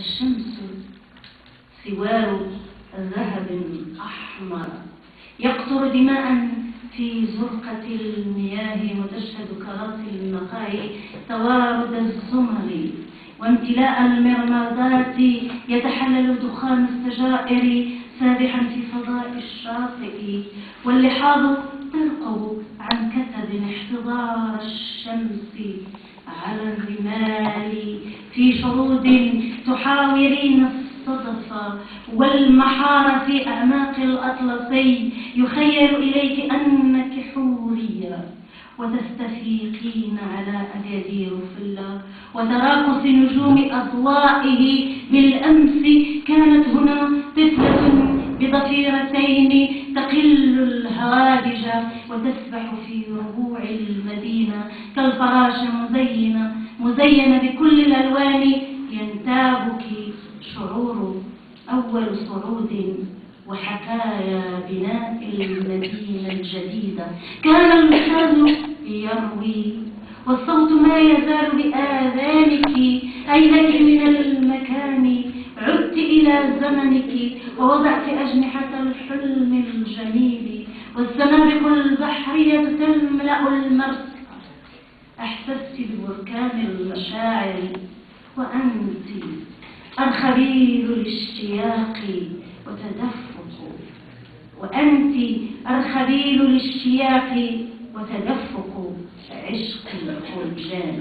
الشمس سوار ذهب أحمر يقطر دماء في زرقة المياه، وتشهد كرات المقاعي توارد الزمر وامتلاء المرمادات، يتحلل دخان السجائر سابحا في فضاء الشاطئ، واللحاظ ترقب عن كتب احتضار الشمس على الرمال في شرود تحاورين الصدف والمحار في أعماق الأطلسي. يخيل إليك أنك حورية وتستفيقين على أكادير فلا، وتراقص نجوم أضوائه بالأمس. كانت هنا طفلة بضفيرتين تقل الهوادج وتسبح في ربوع المدينة كالفراش مزينة بكل الألوان. ينتابك شعور أول صعود وحكايا بناء المدينة الجديدة. كان الأستاذ يروي والصوت ما يزال بآذانك، أينك من المكان عدت إلى زمنك ووضعت أجنحة الحلم الجميل، والسنابق البحرية تملأ المرسى. أحسست ببركان المشاعر وأنت أرخبيل الاشتياق وتدفق، وأنت أرخبيل الاشتياق وتدفق عشق الخرجان.